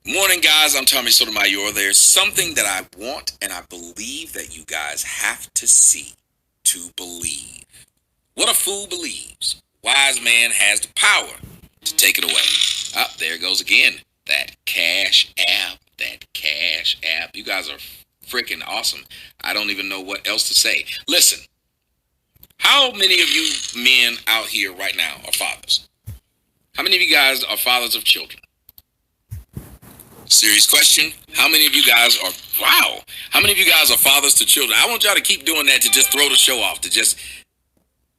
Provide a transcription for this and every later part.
Morning, guys. I'm Tommy Sotomayor. There's something that I want and I believe that you guys have to see to believe. What a fool believes. Wise man has the power to take it away. Up there it goes again. That Cash App. That Cash App. You guys are freaking awesome. I don't even know what else to say. Listen, how many of you men out here right now are fathers? How many of you guys are fathers of children? Serious question. How many of you guys are, wow, how many of you guys are fathers to children? I want y'all to keep doing that, to just throw the show off, to just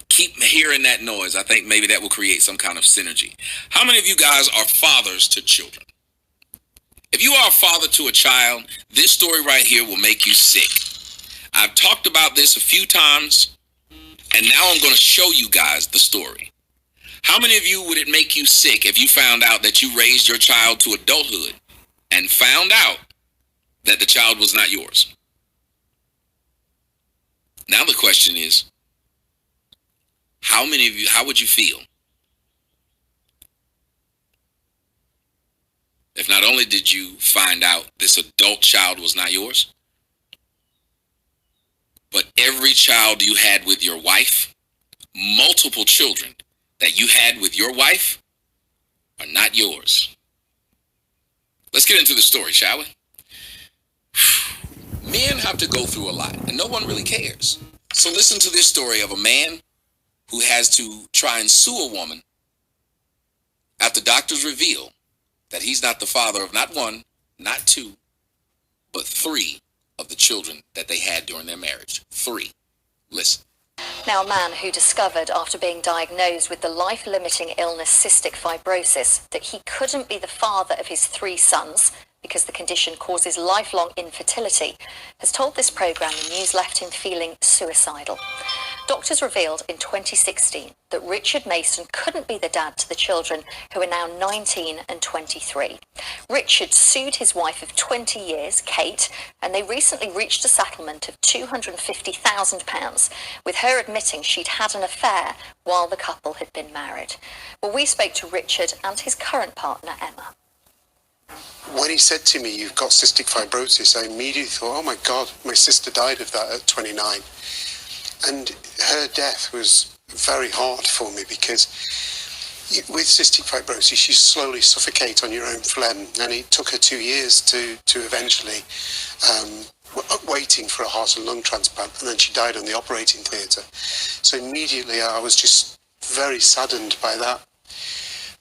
keep hearing that noise. I think maybe that will create some kind of synergy. How many of you guys are fathers to children? If you are a father to a child, this story right here will make you sick. I've talked about this a few times, and now I'm going to show you guys the story. How many of you would it make you sick if you found out that you raised your child to adulthood and found out that the child was not yours? Now the question is, how many of you, how would you feel if not only did you find out this adult child was not yours, but every child you had with your wife, multiple children that you had with your wife, are not yours? Let's get into the story, shall we? Men have to go through a lot, and no one really cares. So listen to this story of a man who has to try and sue a woman after doctors reveal that he's not the father of not one, not two, but 3 of the children that they had during their marriage. 3. Listen. Now, a man who discovered after being diagnosed with the life-limiting illness cystic fibrosis that he couldn't be the father of his 3 sons because the condition causes lifelong infertility has told this programme the news left him feeling suicidal. Doctors revealed in 2016 that Richard Mason couldn't be the dad to the children, who are now 19 and 23. Richard sued his wife of 20 years, Kate, and they recently reached a settlement of £250,000, with her admitting she'd had an affair while the couple had been married. Well, we spoke to Richard and his current partner, Emma. When he said to me, "You've got cystic fibrosis," I immediately thought, oh my God, my sister died of that at 29. And her death was very hard for me because with cystic fibrosis, you slowly suffocate on your own phlegm. And it took her 2 years to eventually waiting for a heart and lung transplant. And then she died on the operating theatre. So immediately I was just very saddened by that.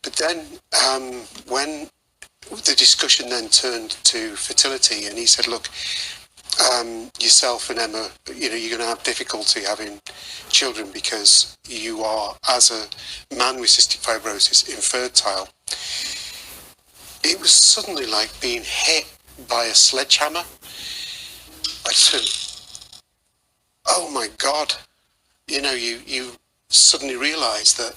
But then when the discussion then turned to fertility, and he said, look, yourself and Emma, you're going to have difficulty having children because you are, as a man with cystic fibrosis, infertile. It was suddenly like being hit by a sledgehammer. I said, oh my God, you suddenly realise that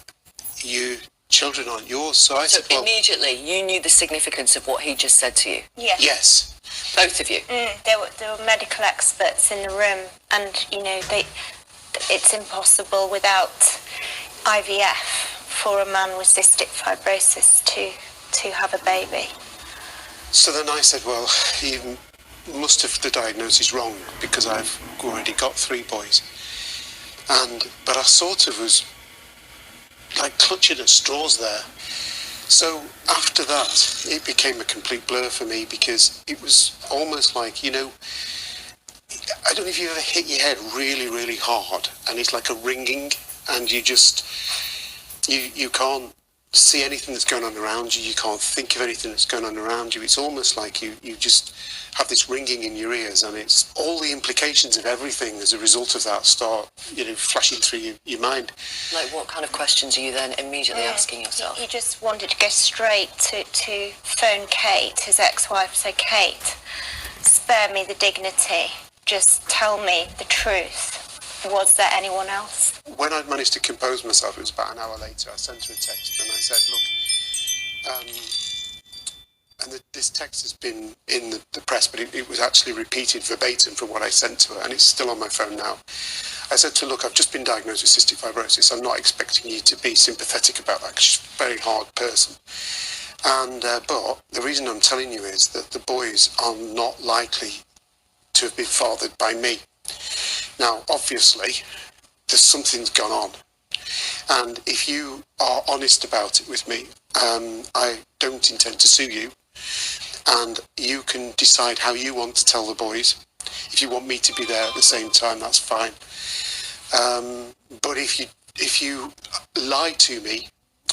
children aren't yours. So I said, well, immediately you knew the significance of what he just said to you? Yes. Yes. Both of you? There were medical experts in the room, and it's impossible without IVF for a man with cystic fibrosis to have a baby. So then I said, well, you must have the diagnosis wrong because I've already got 3 boys. But I sort of was like clutching at straws there. So after that, it became a complete blur for me because it was almost like, I don't know if you ever hit your head really, really hard and it's like a ringing and you just, you can't see anything that's going on around you. You can't think of anything that's going on around you. It's almost like you just have this ringing in your ears, and it's all the implications of everything as a result of that start, flashing through your mind. Like what kind of questions are you then immediately asking yourself? He just wanted to go straight to phone Kate, his ex-wife, say, Kate, spare me the dignity. Just tell me the truth. Was there anyone else? When I'd managed to compose myself, it was about an hour later, I sent her a text and I said, look, and this text has been in the press, but it was actually repeated verbatim from what I sent to her, and it's still on my phone now. I said to her, look, I've just been diagnosed with cystic fibrosis. I'm not expecting you to be sympathetic about that because she's a very hard person. And but the reason I'm telling you is that the boys are not likely to have been fathered by me. Now, obviously, there's something's gone on. And if you are honest about it with me, I don't intend to sue you. And you can decide how you want to tell the boys. If you want me to be there at the same time, that's fine. But if you lie to me,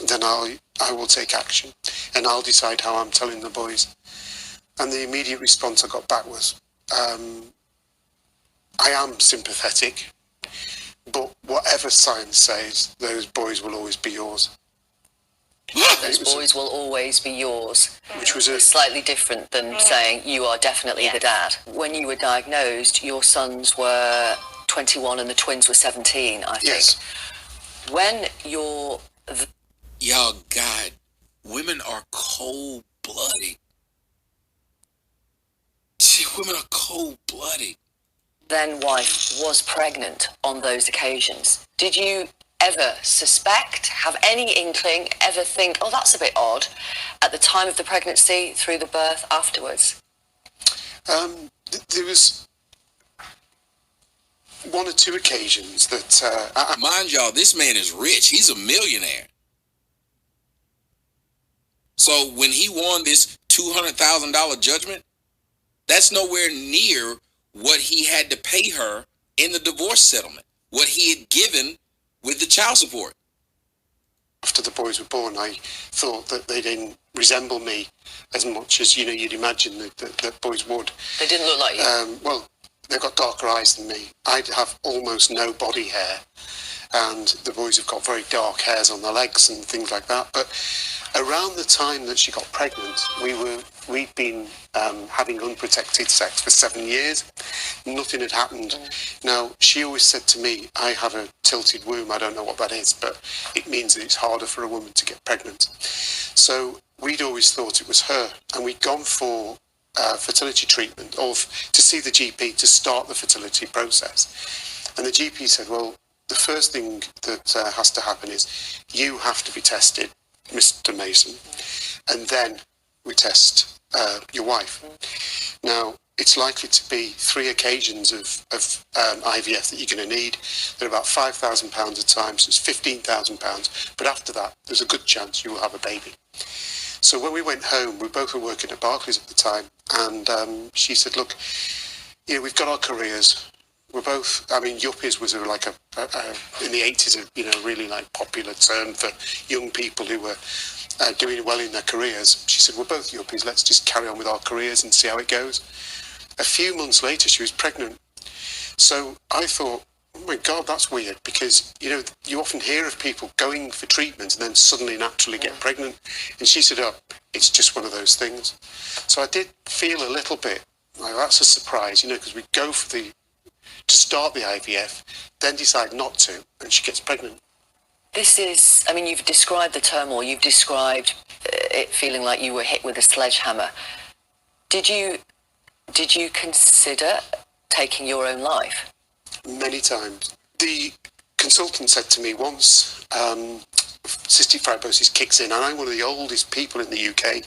then I will take action, and I'll decide how I'm telling the boys. And the immediate response I got back was, I am sympathetic, but whatever science says, those boys will always be yours. Those boys will always be yours. Which was Slightly different than saying you are definitely the dad. When you were diagnosed, your sons were 21 and the twins were 17, I think. Yes. When you're... Y'all, God, women are cold-blooded. Women are cold-blooded. then wife was pregnant on those occasions. Did you ever suspect, have any inkling, ever think, oh, that's a bit odd, at the time of the pregnancy, through the birth, afterwards? There was one or two occasions that... Mind y'all, this man is rich. He's a millionaire. So when he won this $200,000 judgment, that's nowhere near what he had to pay her in the divorce settlement, what he had given with the child support. After the boys were born, I thought that they didn't resemble me as much as, you know, you'd imagine that boys would. They didn't look like you? Well, they've got darker eyes than me. I have almost no body hair, and the boys have got very dark hairs on their legs and things like that. But around the time that she got pregnant, we'd been having unprotected sex for 7 years. Nothing had happened. Now, she always said to me, I have a tilted womb. I don't know what that is, but it means that it's harder for a woman to get pregnant. So we'd always thought it was her, and we'd gone for fertility treatment, or to see the GP to start the fertility process. And the GP said, well, the first thing that has to happen is you have to be tested, Mr. Mason, and then we test your wife. Now, it's likely to be 3 occasions of IVF that you're going to need. They're about £5,000 a time, so it's £15,000. But after that, there's a good chance you will have a baby. So when we went home, we both were working at Barclays at the time, and she said, look, you know, we've got our careers. We're both, I mean, yuppies was like in the 80s, you know, really like popular term for young people who were doing well in their careers. She said, we're both yuppies, let's just carry on with our careers and see how it goes. A few months later, she was pregnant. So I thought, oh my God, that's weird, because, you know, you often hear of people going for treatment and then suddenly naturally get pregnant. And she said, oh, it's just one of those things. So I did feel a little bit like that's a surprise, you know, because we go for to start the IVF, then decide not to, and she gets pregnant. This is, I mean, you've described the turmoil, you've described it feeling like you were hit with a sledgehammer. Did you consider taking your own life? Many times. The consultant said to me once, cystic fibrosis kicks in, and I'm one of the oldest people in the UK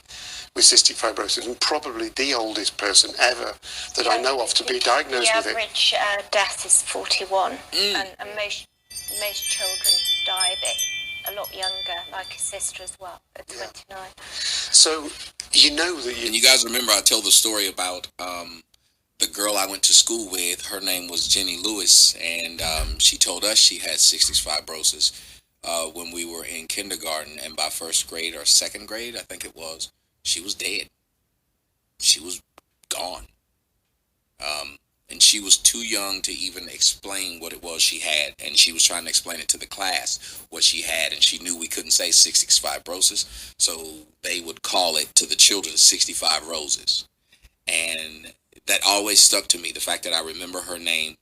with cystic fibrosis, and probably the oldest person ever that I know of to be diagnosed with it. The average death is 41, and most children die a lot younger, like his sister as well, at 29. So you know that And you guys remember I tell the story about the girl I went to school with. Her name was Jenny Lewis, and she told us she had cystic fibrosis when we were in kindergarten, and by first grade or second grade, I think it was, she was dead. She was gone. And she was too young to even explain what it was she had. And she was trying to explain it to the class, what she had. And she knew we couldn't say cystic fibrosis. So they would call it to the children 65 roses. And that always stuck to me, the fact that I remember her name.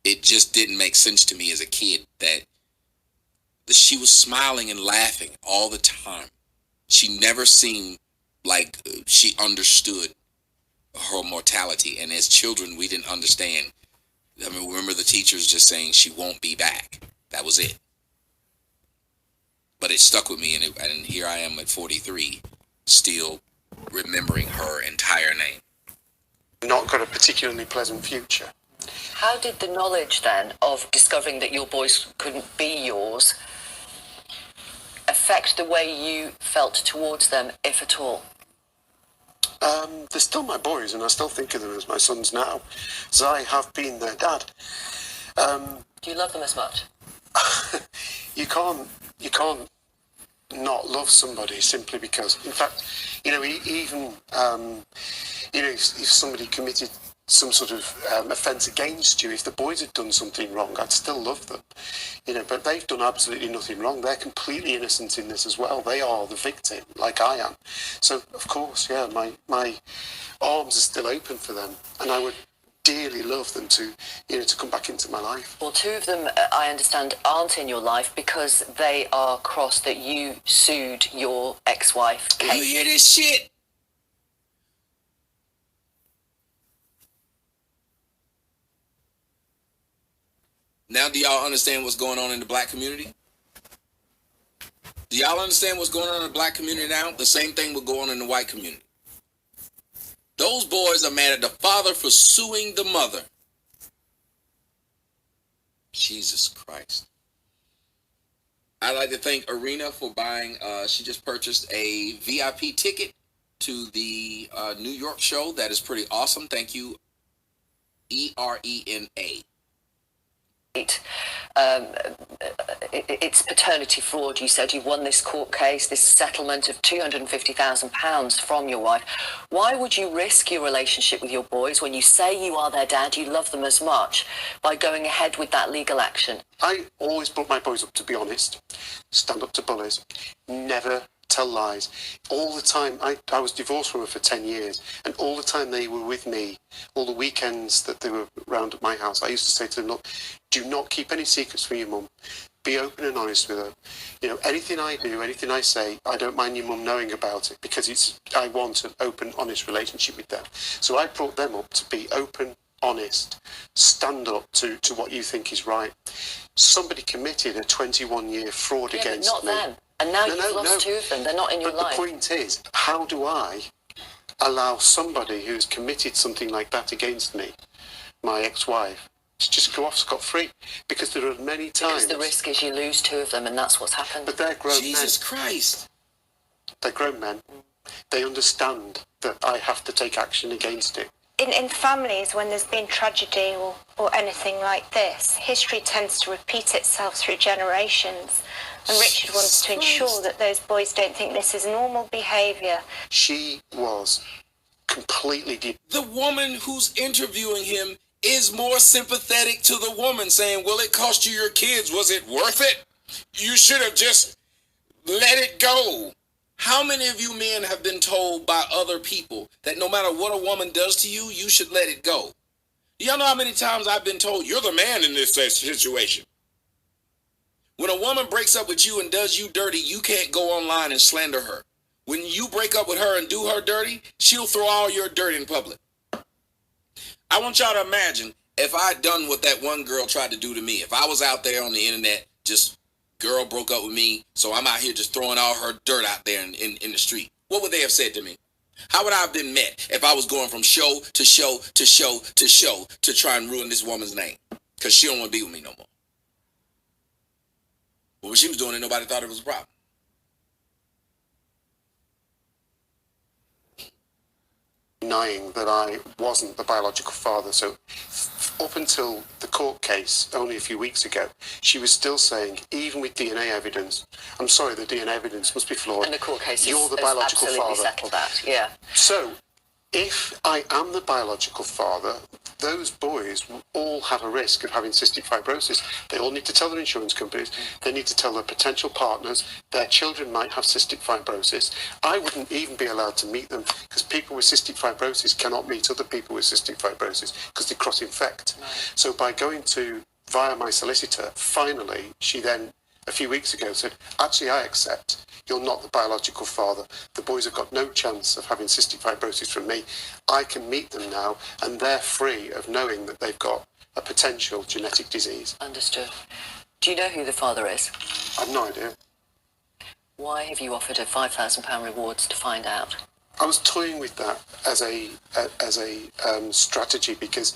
It just didn't make sense to me as a kid that she was smiling and laughing all the time. She never seemed like she understood her mortality, and as children we didn't understand. I mean, remember the teachers just saying she won't be back. That was it. but it stuck with me, and here I am at 43, still remembering her entire name. Not got a particularly pleasant future. How did the knowledge then of discovering that your boys couldn't be yours affect the way you felt towards them, if at all? They're still my boys, and I still think of them as my sons now, as I have been their dad. Do you love them as much? You can't not love somebody simply because, in fact, you know, even, you know, if somebody committed some sort of offence against you, if the boys had done something wrong, I'd still love them, you know, but they've done absolutely nothing wrong. They're completely innocent in this as well. They are the victim, like I am. So, of course, yeah, my arms are still open for them, and I would dearly love them to, you know, to come back into my life. Well, two of them, I understand, aren't in your life because they are cross that you sued your ex-wife, You Kate. hear this shit? Now, do y'all understand what's going on in the black community? Do y'all understand what's going on in the black community now? The same thing will go on in the white community. Those boys are mad at the father for suing the mother. Jesus Christ. I'd like to thank Arena for buying, she just purchased a VIP ticket to the New York show. That is pretty awesome. Thank you, ERENA. It's paternity fraud. You said you won this court case, this settlement of £250,000 from your wife. Why would you risk your relationship with your boys when you say you are their dad, you love them as much, by going ahead with that legal action? I always brought my boys up to be honest, stand up to bullies, never tell lies. All the time, I was divorced from her for 10 years, and all the time they were with me, all the weekends that they were around at my house, I used to say to them, look, do not keep any secrets from your mum. Be open and honest with her. You know, anything I do, anything I say, I don't mind your mum knowing about it, because I want an open, honest relationship with them. So I brought them up to be open, honest, stand up to what you think is right. Somebody committed a 21-year fraud against but not me. them. And now you've lost two of them. They're not in your life. But the point is, how do I allow somebody who's committed something like that against me, my ex-wife, to just go off scot-free? Because there are many times... Because the risk is you lose two of them, and that's what's happened. But they're grown men. Jesus Christ. They're grown men. They understand that I have to take action against it. In families, when there's been tragedy or anything like this, history tends to repeat itself through generations. And Richard wants to ensure that those boys don't think this is normal behaviour. She was completely... The woman who's interviewing him is more sympathetic to the woman, saying, well, it cost you your kids. Was it worth it? You should have just let it go. How many of you men have been told by other people that no matter what a woman does to you, you should let it go? Y'all know how many times I've been told, you're the man in this situation. When a woman breaks up with you and does you dirty, you can't go online and slander her. When you break up with her and do her dirty, she'll throw all your dirt in public. I want y'all to imagine if I'd done what that one girl tried to do to me. If I was out there on the internet, just girl broke up with me, so I'm out here just throwing all her dirt out there in the street. What would they have said to me? How would I have been met if I was going from show to show to show to show to try and ruin this woman's name? Because she don't want to be with me no more. But when she was doing it, nobody thought it was a problem. Denying that I wasn't the biological father. So up until the court case only a few weeks ago, she was still saying, even with DNA evidence, I'm sorry, the DNA evidence must be flawed. And the court case you're the has biological absolutely father. settled that, yeah. So if I am the biological father, those boys will all have a risk of having cystic fibrosis. They all need to tell their insurance companies. They need to tell their potential partners. Their children might have cystic fibrosis. I wouldn't even be allowed to meet them because people with cystic fibrosis cannot meet other people with cystic fibrosis because they cross-infect. Right. So by going via my solicitor, finally, she then, a few weeks ago, said, actually, I accept. You're not the biological father. The boys have got no chance of having cystic fibrosis from me. I can meet them now, and they're free of knowing that they've got a potential genetic disease. Understood. Do you know who the father is? I've no idea. Why have you offered a £5,000 rewards to find out? I was toying with that as a strategy, because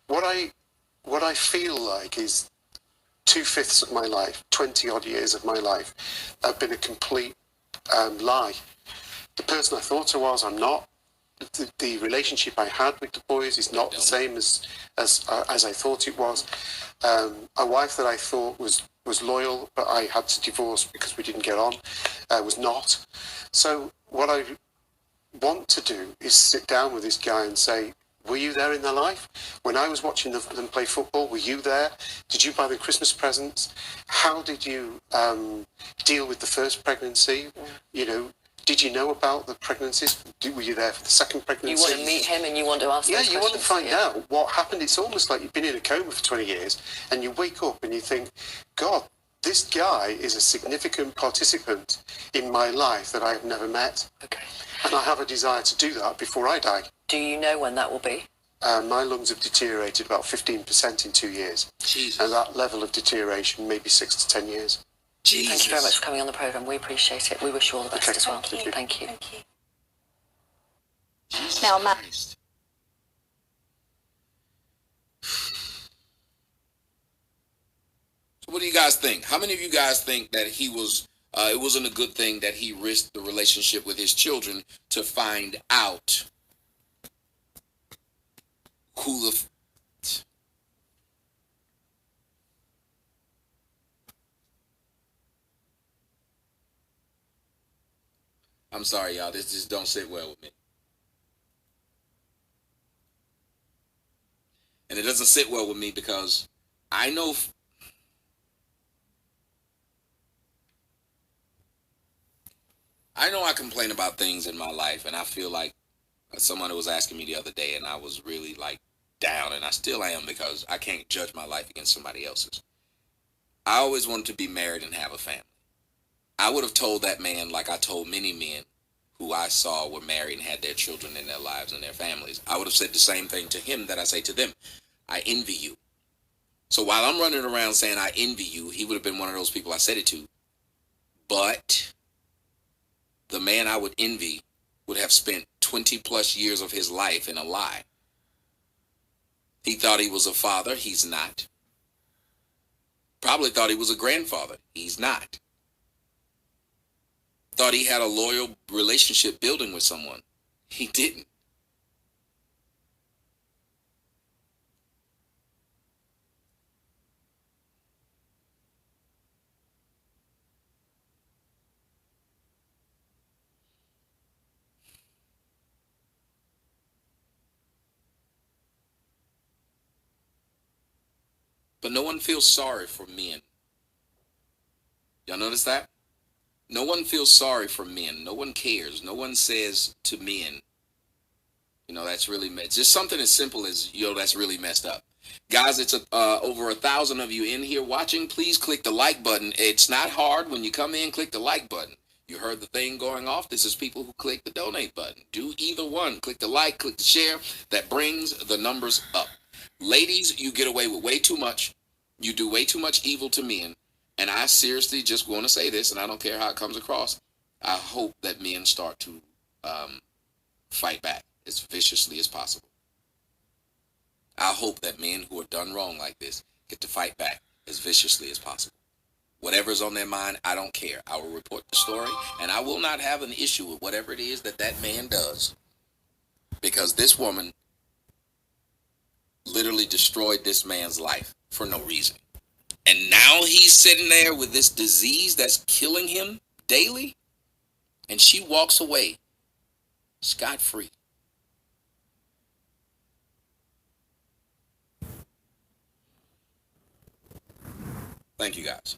what I feel like is 2/5 of my life, 20 odd years of my life, have been a complete lie. The person I thought I was, I'm not. The relationship I had with the boys is not the same as I thought it was. A wife that I thought was loyal, but I had to divorce because we didn't get on, was not. So what I want to do is sit down with this guy and say, were you there in their life? When I was watching them play football, were you there? Did you buy them Christmas presents? How did you deal with the first pregnancy? You know, did you know about the pregnancies? Were you there for the second pregnancy? You want to meet him and you want to ask those questions? Yeah, you want to find out what happened. It's almost like you've been in a coma for 20 years and you wake up and you think, God, this guy is a significant participant in my life that I have never met. Okay. And I have a desire to do that before I die. Do you know when that will be? My lungs have deteriorated about 15% in 2 years. Jesus. And that level of deteroration, maybe 6 to 10 years. Jesus. Thank you very much for coming on the programme. We appreciate it. We wish you all the best as well. Thank you. Thank you. Thank you. Jesus Now, Matt. Christ. So what do you guys think? How many of you guys think that he was, it wasn't a good thing that he risked the relationship with his children to find out who the I'm sorry, y'all. This just don't sit well with me. And it doesn't sit well with me because I know I complain about things in my life, and I feel like someone was asking me the other day, and I was really like down, and I still am, because I can't judge my life against somebody else's. I always wanted to be married and have a family. I would have told that man, like I told many men who I saw were married and had their children in their lives and their families. I would have said the same thing to him that I say to them. I envy you. So while I'm running around saying I envy you, he would have been one of those people I said it to. But the man I would envy would have spent 20 plus years of his life in a lie. He thought he was a father. He's not. Probably thought he was a grandfather. He's not. Thought he had a loyal relationship building with someone. He didn't. But no one feels sorry for men. Y'all notice that? No one feels sorry for men. No one cares. No one says to men, you know, that's really messed. Just something as simple as, yo, that's really messed up. Guys, it's over 1,000 of you in here watching. Please click the like button. It's not hard. When you come in, click the like button. You heard the thing going off. This is people who click the donate button. Do either one. Click the like, click the share. That brings the numbers up. Ladies, you get away with way too much. You do way too much evil to men. And I seriously just want to say this, and I don't care how it comes across. I hope that men start to fight back as viciously as possible. I hope that men who are done wrong like this get to fight back as viciously as possible. Whatever's on their mind, I don't care. I will report the story, and I will not have an issue with whatever it is that that man does. Because this woman literally destroyed this man's life for no reason. And now he's sitting there with this disease that's killing him daily, and she walks away scot-free. Thank you, guys.